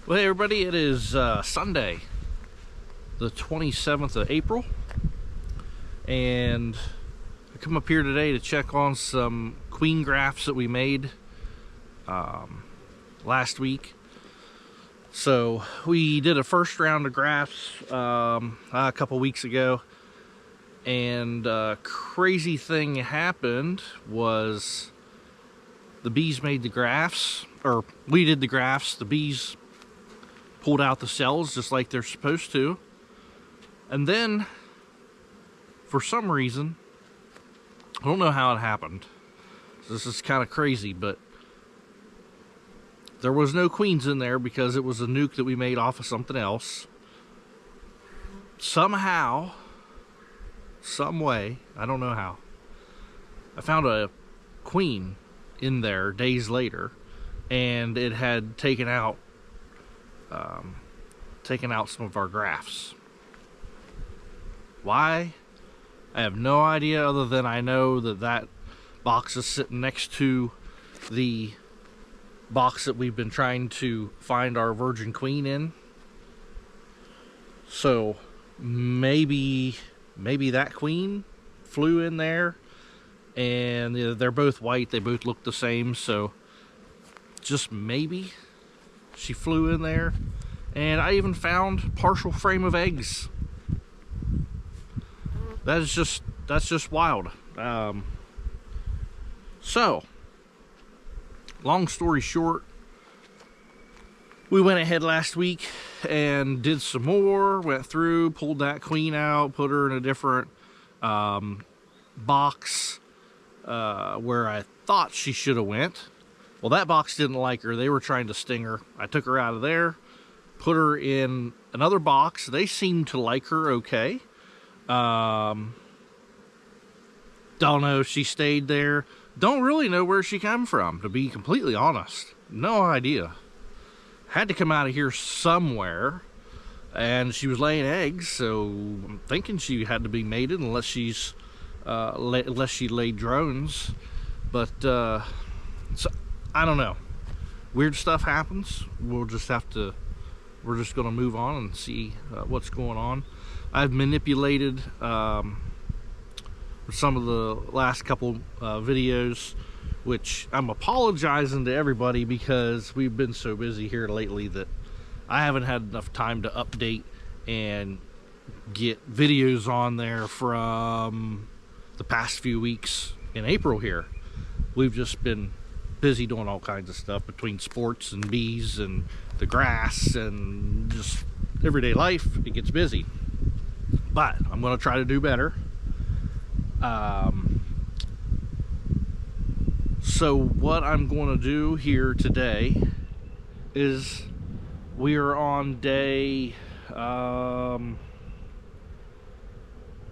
Well, hey everybody, it is Sunday, the 27th of April, and I come up here today to check on some queen grafts that we made last week. So we did a first round of grafts a couple weeks ago, and a crazy thing happened was the bees made the grafts, or we did the grafts, the bees pulled out the cells just like they're supposed to, and then for some reason, I don't know how it happened, this is kind of crazy, but there was no queens in there because it was a nuke that we made off of something else. Somehow, some way, I don't know how, I found a queen in there days later, and it had taken out some of our grafts. Why? I have no idea, other than I know that that box is sitting next to the box that we've been trying to find our virgin queen in. So maybe that queen flew in there, and they're both white, they both look the same, so just maybe she flew in there. And I even found partial frame of eggs. That's just wild. So long story short, we went ahead last week and did some more, went through, pulled that queen out, put her in a different box where I thought she should have went. Well, that box didn't like her. They were trying to sting her. I took her out of there, put her in another box. They seemed to like her okay. Don't know if she stayed there. Don't really know where she came from, to be completely honest. No idea. Had to come out of here somewhere, and she was laying eggs, so I'm thinking she had to be mated, unless she laid drones. But so I don't know. Weird stuff happens. We're just gonna move on and see what's going on. I've manipulated some of the last couple videos, which I'm apologizing to everybody because we've been so busy here lately that I haven't had enough time to update and get videos on there from the past few weeks in April here. We've just been busy doing all kinds of stuff between sports and bees and the grass and just everyday life. It gets busy, but I'm going to try to do better. So what I'm going to do here today is we are on day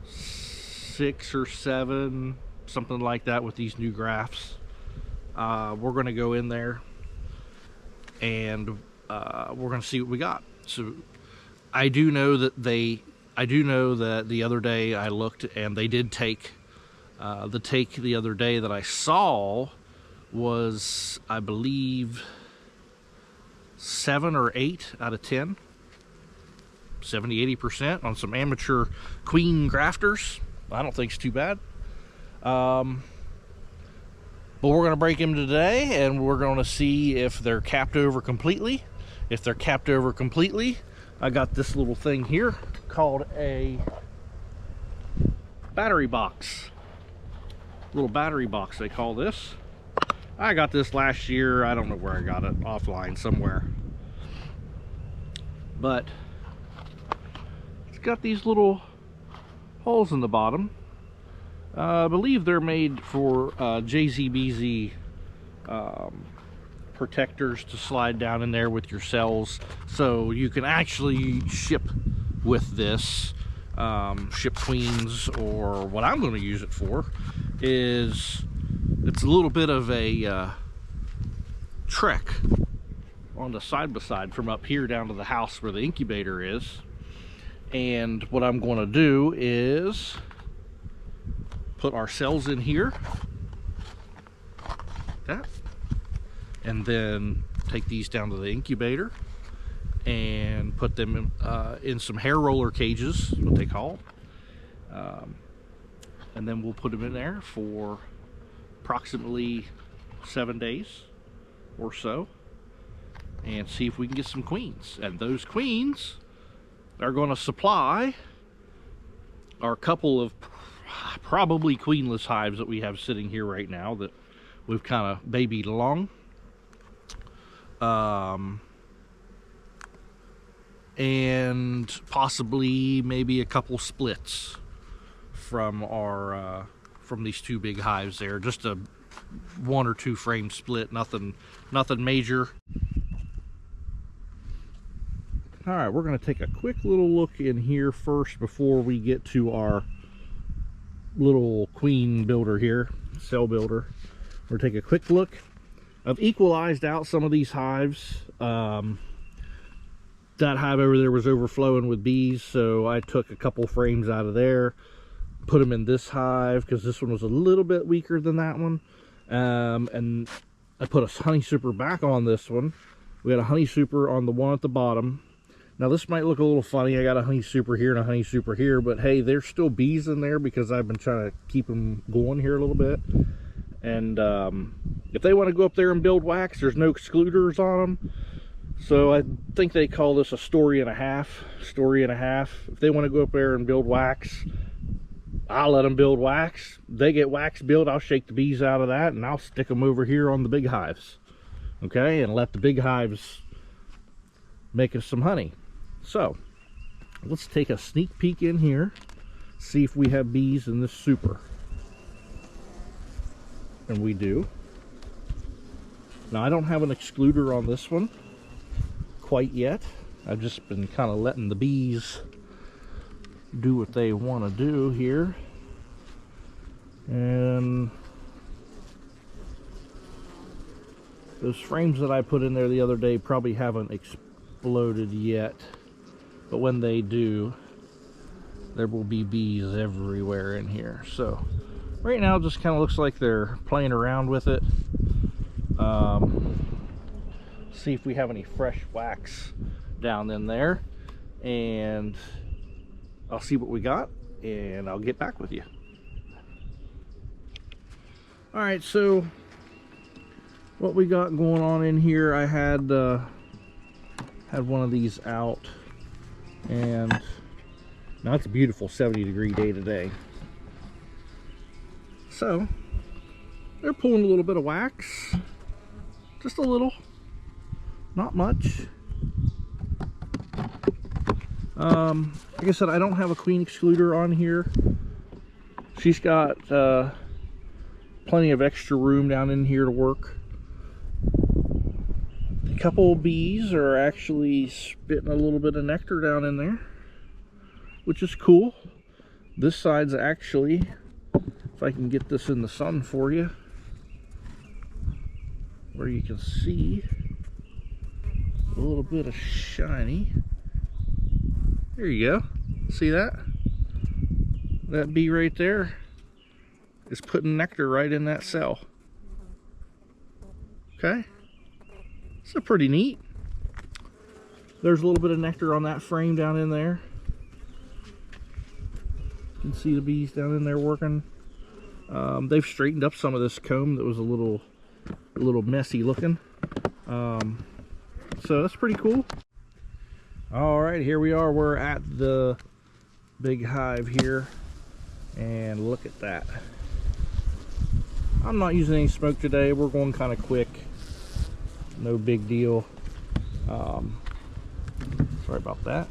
6 or 7, something like that, with these new grafts. We're going to go in there and we're going to see what we got. So I do know that the other day I looked and they did take the take the other day that I saw was, I believe, 7 or 8 out of 10, 70-80% on some amateur queen grafters. I don't think it's too bad. But we're going to break them today, and we're going to see if they're capped over completely. If they're capped over completely, I got this little thing here called a battery box. Little battery box, they call this. I got this last year. I don't know where I got it, offline somewhere. But it's got these little holes in the bottom. I believe they're made for JZBZ protectors to slide down in there with your cells, so you can actually ship with this, ship queens. Or what I'm going to use it for is, it's a little bit of a trek on the side by side from up here down to the house where the incubator is. And what I'm going to do is put our cells in here, like that, and then take these down to the incubator and put them in some hair roller cages, what they call. And then we'll put them in there for approximately 7 days or so and see if we can get some queens. And those queens are going to supply our couple of probably queenless hives that we have sitting here right now that we've kind of babied along. And possibly maybe a couple splits from our from these 2 big hives there. Just a 1 or 2 frame split, nothing major. All right, we're going to take a quick little look in here first before we get to our little queen builder here, cell builder. We're going to take a quick look. I've equalized out some of these hives. That hive over there was overflowing with bees, so I took a couple frames out of there, put them in this hive because this one was a little bit weaker than that one. And I put a honey super back on this one. We got a honey super on the one at the bottom. Now this might look a little funny. I got a honey super here and a honey super here, but hey, there's still bees in there because I've been trying to keep them going here a little bit. And if they want to go up there and build wax, there's no excluders on them. So I think they call this a story and a half. If they want to go up there and build wax, I'll let them build wax. They get wax built, I'll shake the bees out of that and I'll stick them over here on the big hives. Okay, and let the big hives make us some honey. So let's take a sneak peek in here, see if we have bees in this super. And we do. Now I don't have an excluder on this one quite yet. I've just been kind of letting the bees do what they want to do here. And those frames that I put in there the other day probably haven't exploded yet, but when they do, there will be bees everywhere in here. So right now it just kind of looks like they're playing around with it. See if we have any fresh wax down in there, and I'll see what we got and I'll get back with you. All right, so what we got going on in here, I had one of these out, and now it's a beautiful 70-degree day today. So they're pulling a little bit of wax, just a little, not much. Like I said, I don't have a queen excluder on here. She's got plenty of extra room down in here to work. A couple of bees are actually spitting a little bit of nectar down in there, which is cool. This side's actually, if I can get this in the sun for you, where you can see a little bit of shiny. There you go. See that? That bee right there is putting nectar right in that cell. Okay? So pretty neat. There's a little bit of nectar on that frame down in there. You can see the bees down in there working. They've straightened up some of this comb that was a little messy looking. So that's pretty cool. All right, here we are. We're at the big hive here, and look at that. I'm not using any smoke today. We're going kind of quick. No big deal. Sorry about that.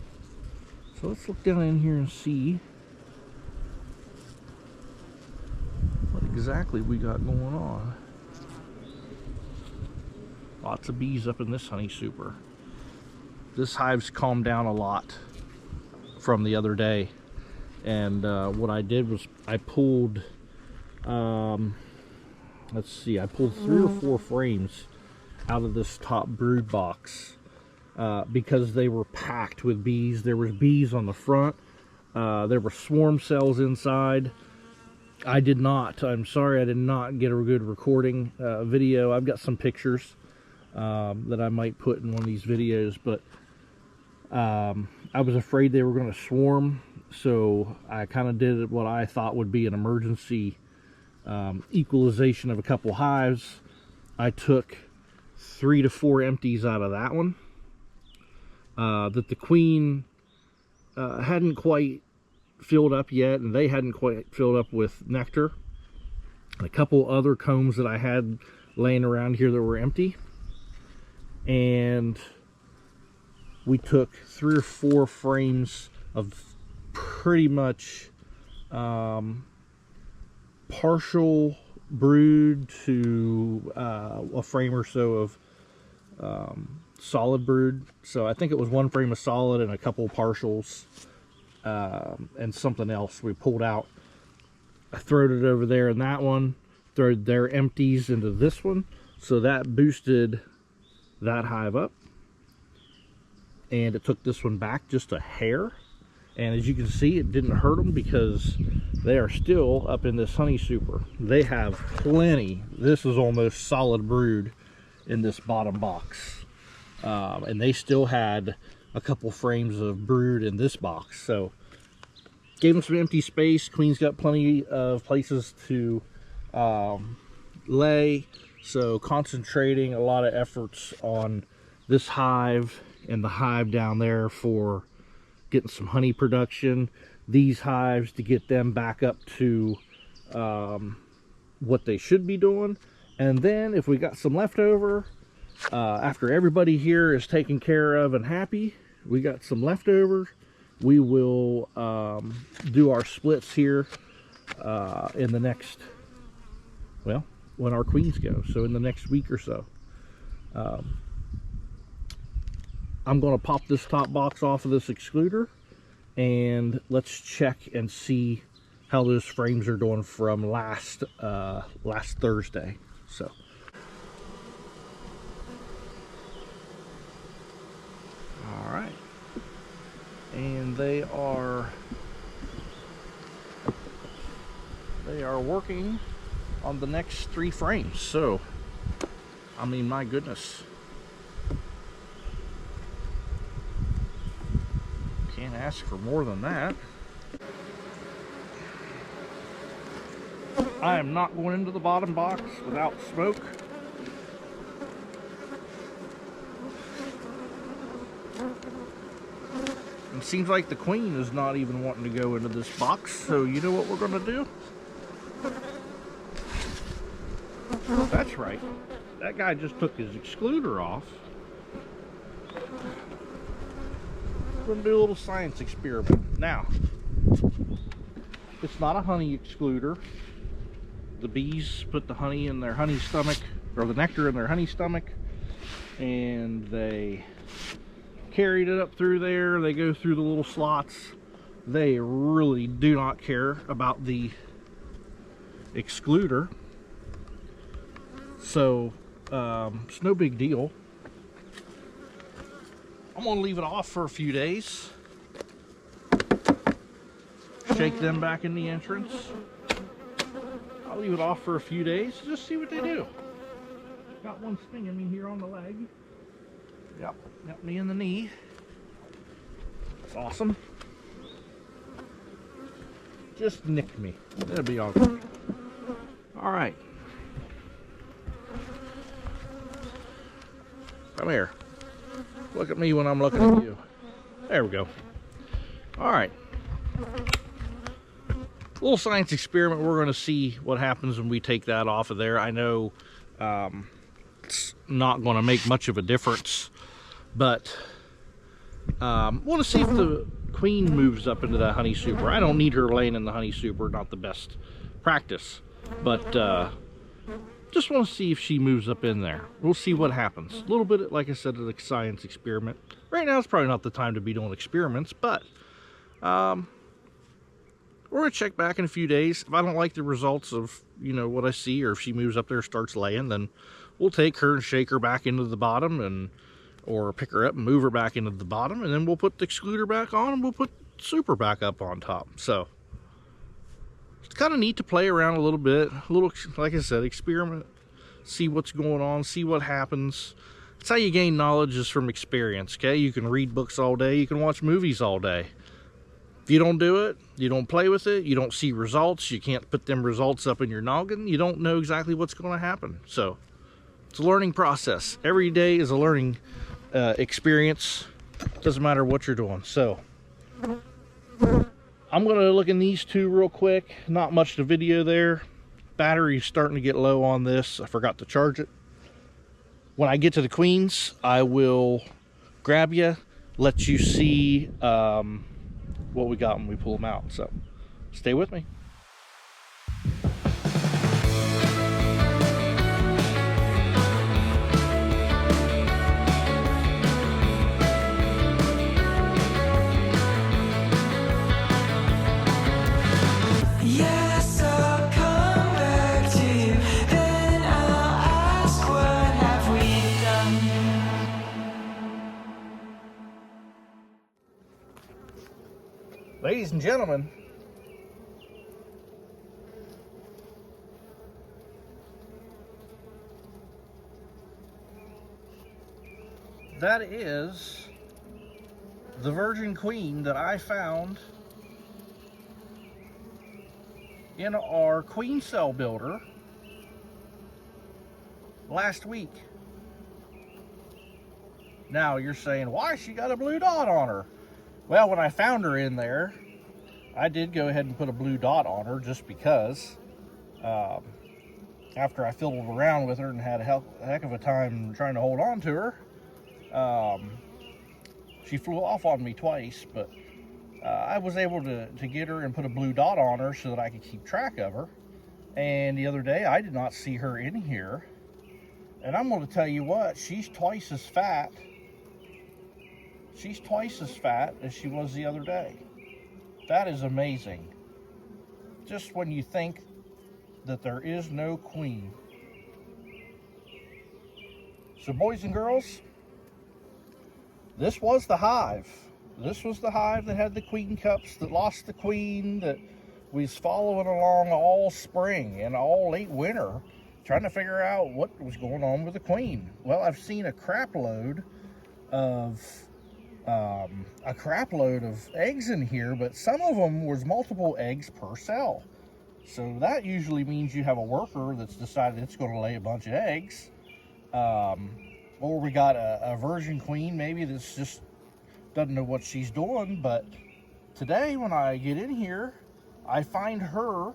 So let's look down in here and see what exactly we got going on. Lots of bees up in this honey super. This hive's calmed down a lot from the other day, and what I did was I pulled let's see, I pulled 3 or 4 frames out of this top brood box because they were packed with bees. There was bees on the front, there were swarm cells inside. I'm sorry I did not get a good recording video. I've got some pictures that I might put in one of these videos, but I was afraid they were going to swarm, so I kind of did what I thought would be an emergency equalization of a couple hives. I took 3 to 4 empties out of that one that the queen hadn't quite filled up yet, and they hadn't quite filled up with nectar. And a couple other combs that I had laying around here that were empty, and we took 3 or 4 frames of pretty much partial brood to a frame or so of solid brood. So I think it was 1 frame of solid and a couple partials and something else we pulled out. I throwed it over there in that one, throwed their empties into this one, so that boosted that hive up, and it took this one back just a hair. And as you can see, it didn't hurt them because they are still up in this honey super. They have plenty. This is almost solid brood in this bottom box, and they still had a couple frames of brood in this box. So gave them some empty space. Queen's got plenty of places to lay, so concentrating a lot of efforts on this hive and the hive down there for getting some honey production, these hives to get them back up to what they should be doing. And then if we got some leftover, after everybody here is taken care of and happy, we got some leftover, we will do our splits here in the next, well, when our queens go, so in the next week or so. I'm going to pop this top box off of this excluder, and let's check and see how those frames are doing from last Thursday. So all right, and they are working on the next 3 frames. So I mean, my goodness, can't ask for more than that. I am not going into the bottom box without smoke. It seems like the queen is not even wanting to go into this box, so you know what we're going to do? That's right. That guy just took his excluder off. We're going to do a little science experiment. Now, it's not a honey excluder. The bees put the honey in their honey stomach, or the nectar in their honey stomach, and they carried it up through there. They go through the little slots. They really do not care about the excluder, so it's no big deal. I'm gonna leave it off for a few days, shake them back in the entrance. I'll leave it off for a few days, just see what they do. Got one stinging me here on the leg. Yep, got me in the knee. It's awesome. Just nicked me. That'll be all good. All right. Come here. Look at me when I'm looking at you. There we go. All right. Little science experiment. We're going to see what happens when we take that off of there. I know it's not going to make much of a difference, but want to see if the queen moves up into that honey super. I don't need her laying in the honey super. Not the best practice, but just want to see if she moves up in there. We'll see what happens. A little bit, like I said, of a science experiment. Right now, it's probably not the time to be doing experiments, but we're going to check back in a few days. If I don't like the results of, you know, what I see, or if she moves up there and starts laying, then we'll take her and shake her back into the bottom, and or pick her up and move her back into the bottom, and then we'll put the excluder back on, and we'll put super back up on top. So it's kind of neat to play around a little bit, like I said, experiment, see what's going on, see what happens. That's how you gain knowledge, is from experience, okay? You can read books all day, you can watch movies all day. If you don't do it, you don't play with it, you don't see results, you can't put them results up in your noggin, you don't know exactly what's going to happen. So it's a learning process. Every day is a learning experience. Doesn't matter what you're doing. So I'm going to look in these two real quick. Not much to video there. Battery's starting to get low on this. I forgot to charge it. When I get to the queens, I will grab you, let you see what we got when we pull them out. So stay with me. Ladies and gentlemen, that is the virgin queen that I found in our queen cell builder last week. Now you're saying, why she got a blue dot on her? Well, when I found her in there, I did go ahead and put a blue dot on her just because. After I fiddled around with her and had a heck of a time trying to hold on to her, she flew off on me twice, but I was able to get her and put a blue dot on her so that I could keep track of her. And the other day, I did not see her in here. And I'm going to tell you what, she's twice as fat. She's twice as fat as she was the other day. That is amazing. Just when you think that there is no queen. So boys and girls, this was the hive. This was the hive that had the queen cups, that lost the queen, that was following along all spring and all late winter, trying to figure out what was going on with the queen. Well, I've seen a crap load of eggs in here, but some of them was multiple eggs per cell. So that usually means you have a worker that's decided it's going to lay a bunch of eggs. Or we got a virgin queen maybe that's just doesn't know what she's doing. But today when I get in here, I find her,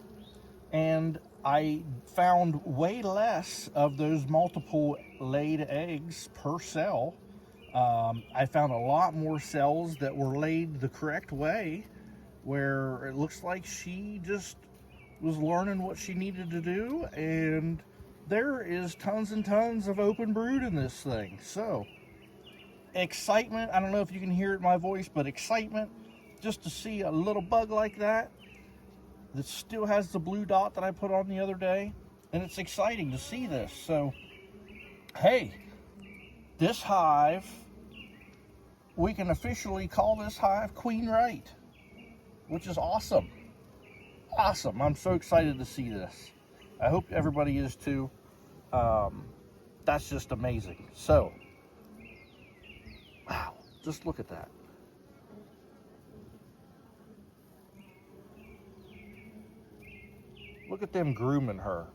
and I found way less of those multiple laid eggs per cell. I found a lot more cells that were laid the correct way, where it looks like she just was learning what she needed to do, and there is tons and tons of open brood in this thing. So excitement, I don't know if you can hear it in my voice, but excitement just to see a little bug like that still has the blue dot that I put on the other day, and it's exciting to see this. So hey, this hive, we can officially call this hive Queen Right, which is awesome. Awesome. I'm so excited to see this. I hope everybody is too. That's just amazing. So, wow, just look at that. Look at them grooming her.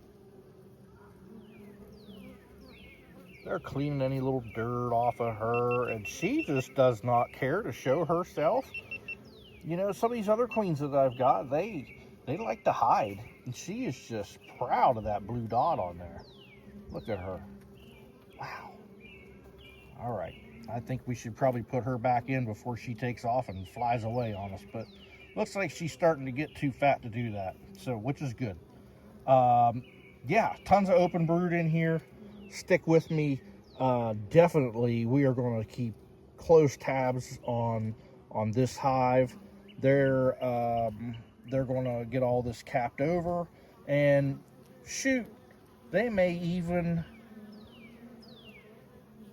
They're cleaning any little dirt off of her, and she just does not care to show herself. You know, some of these other queens that I've got, they like to hide, and she is just proud of that blue dot on there. Look at her. Wow. All right. I think we should probably put her back in before she takes off and flies away on us, but looks like she's starting to get too fat to do that, so which is good. Yeah, tons of open brood in here. Stick with me. Definitely, we are going to keep close tabs on this hive. They're going to get all this capped over, and shoot, they may even,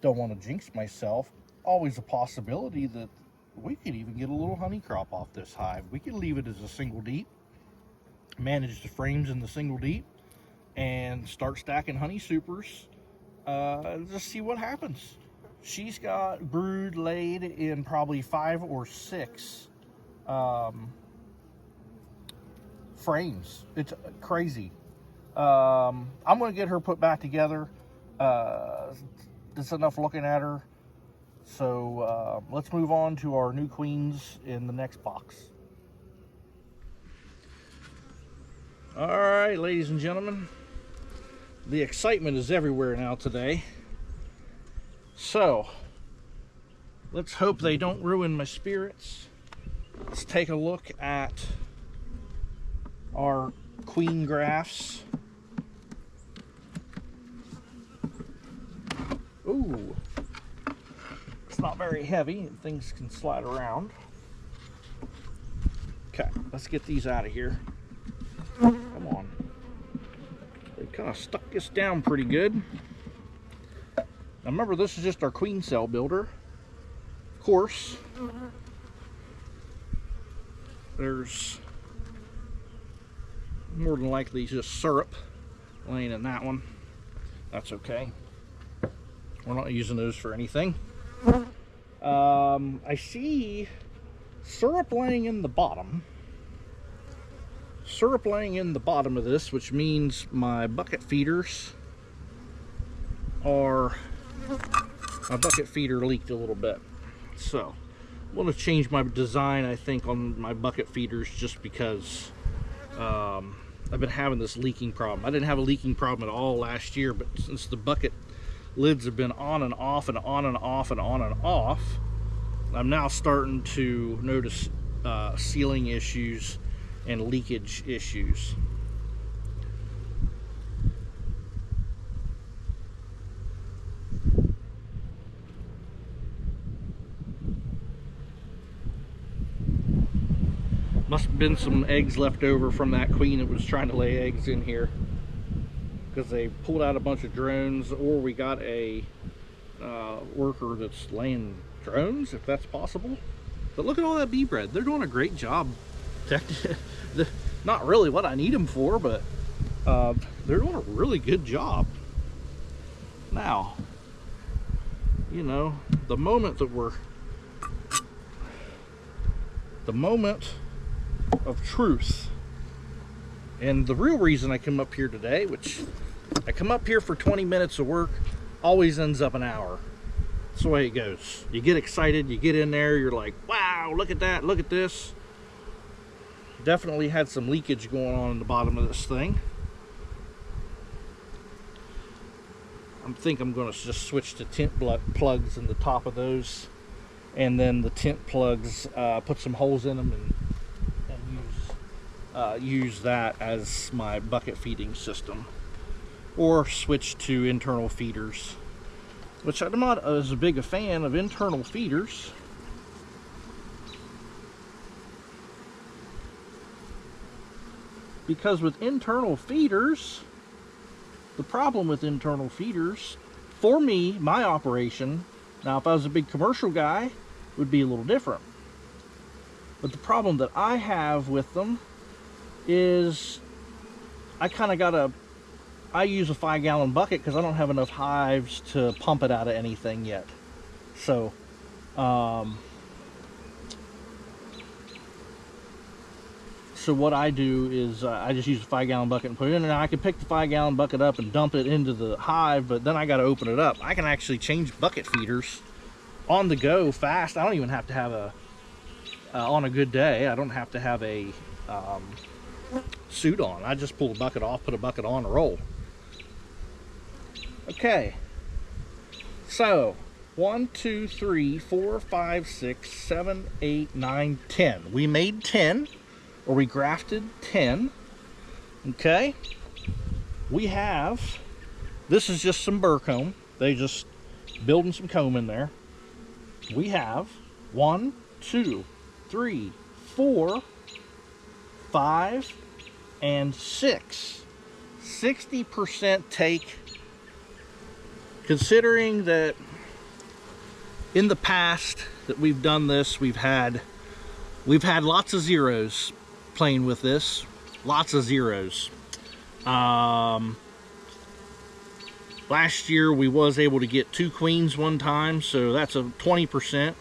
don't want to jinx myself, always a possibility that we could even get a little honey crop off this hive. We could leave it as a single deep, manage the frames in the single deep, and start stacking honey supers, just see what happens. she's got brood laid in probably 5 or 6 frames. It's crazy. I'm going to get her put back together. That's enough looking at her. So let's move on to our new queens in the next box. All right, ladies and gentlemen, the excitement is everywhere now today. So let's hope they don't ruin my spirits. Let's take a look at our queen grafts. Ooh, it's not very heavy and things can slide around. Okay, let's get these out of here. Come on. They kind of stuck this down pretty good. Now remember, this is just our queen cell builder. Of course, there's more than likely just syrup laying in that one. That's okay. We're not using those for anything. I see syrup laying in the bottom. Syrup laying in the bottom of this, which means my bucket feeders are... My bucket feeder leaked a little bit. So, I'm going to change my design, I think, on my bucket feeders just because I've been having this leaking problem. I didn't have a leaking problem at all last year, but since the bucket lids have been on and off and on and off and on and off, I'm now starting to notice sealing issues and leakage issues. Must have been some eggs left over from that queen that was trying to lay eggs in here, because they pulled out a bunch of drones, or we got a worker that's laying drones, if that's possible. But look at all that bee bread. They're doing a great job. Not really what I need them for, but they're doing a really good job. Now, you know, the moment of truth, and the real reason I come up here today, which I come up here for 20 minutes of work, always ends up an hour. That's the way it goes. You get excited, you get in there, you're like, wow, look at that, look at this. Definitely had some leakage going on in the bottom of this thing. I think I'm going to just switch to tent plugs in the top of those, and then the tent plugs, put some holes in them and use that as my bucket feeding system, or switch to internal feeders, which I'm not as big a fan of internal feeders. Because with internal feeders, the problem with internal feeders, for me, my operation, now if I was a big commercial guy, it would be a little different. But the problem that I have with them is I use a 5-gallon bucket because I don't have enough hives to pump it out of anything yet. So, so what I do is I just use a 5-gallon bucket and put it in, and I can pick the 5-gallon bucket up and dump it into the hive, but then I got to open it up. I can actually change bucket feeders on the go fast. I don't even have to have on a good day, I don't have to have a suit on. I just pull the bucket off, put a bucket on, and roll. Okay, so 1, 2, 3, 4, 5, 6, 7, 8, 9, 10. We made 10, or we grafted 10. Okay, we have, this is just some burr comb. They just building some comb in there. We have 1, 2, 3, 4, 5, and 6. 60% take, considering that in the past that we've done this, we've had lots of zeros playing with this, lots of zeros. Last year we was able to get 2 queens one time, so that's a 20%.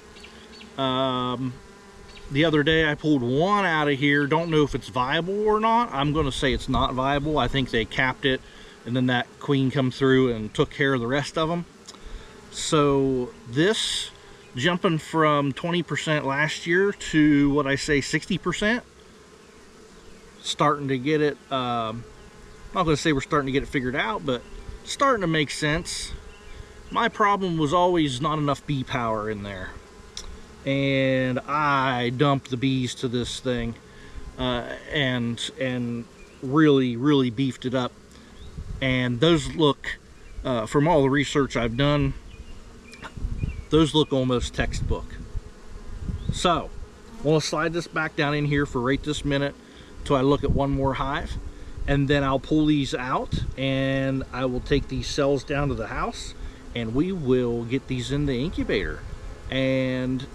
The other day I pulled one out of here. Don't know if it's viable or not. I'm going to say it's not viable. I think they capped it, and then that queen come through and took care of the rest of them. So this, jumping from 20% last year to what I say 60%, starting to get it, I'm not going to say we're starting to get it figured out, but starting to make sense. My problem was always not enough bee power in there, and I dumped the bees to this thing, and really beefed it up. And those look, from all the research I've done, those look almost textbook. So I'm gonna slide this back down in here for right this minute till I look at one more hive, and then I'll pull these out and I will take these cells down to the house and we will get these in the incubator, and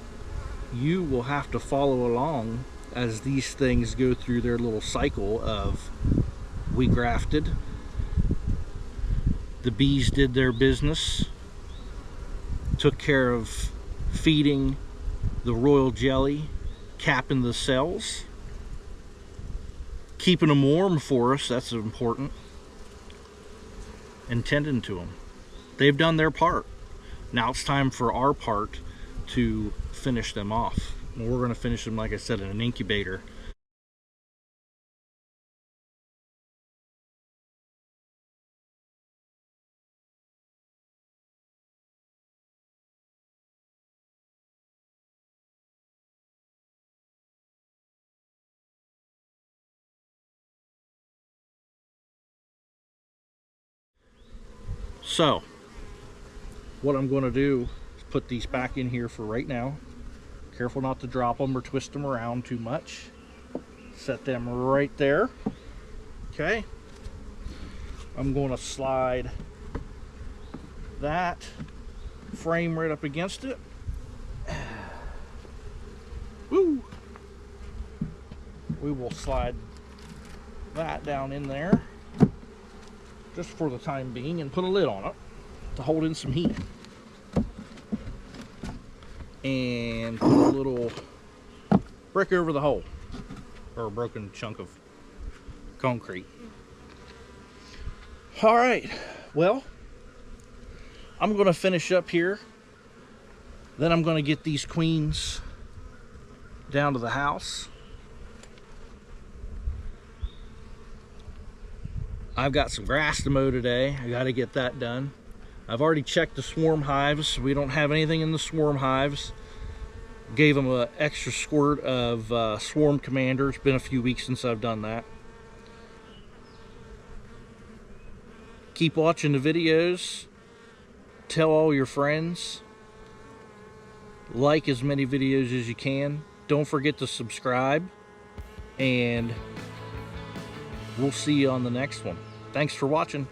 you will have to follow along as these things go through their little cycle of, we grafted, the bees did their business, took care of feeding the royal jelly, capping the cells, keeping them warm for us, that's important, and tending to them. They've done their part. Now it's time for our part to finish them off. We're going to finish them, like I said, in an incubator. So what I'm going to do is put these back in here for right now. Careful not to drop them or twist them around too much. Set them right there. Okay. I'm going to slide that frame right up against it. Woo! We will slide that down in there just for the time being and put a lid on it to hold in some heat. And put a little brick over the hole, or a broken chunk of concrete. All right, well, I'm going to finish up here. Then I'm going to get these queens down to the house. I've got some grass to mow today. I got to get that done. I've already checked the swarm hives. We don't have anything in the swarm hives. Gave them an extra squirt of Swarm Commander. It's been a few weeks since I've done that. Keep watching the videos. Tell all your friends. Like as many videos as you can. Don't forget to subscribe. And we'll see you on the next one. Thanks for watching.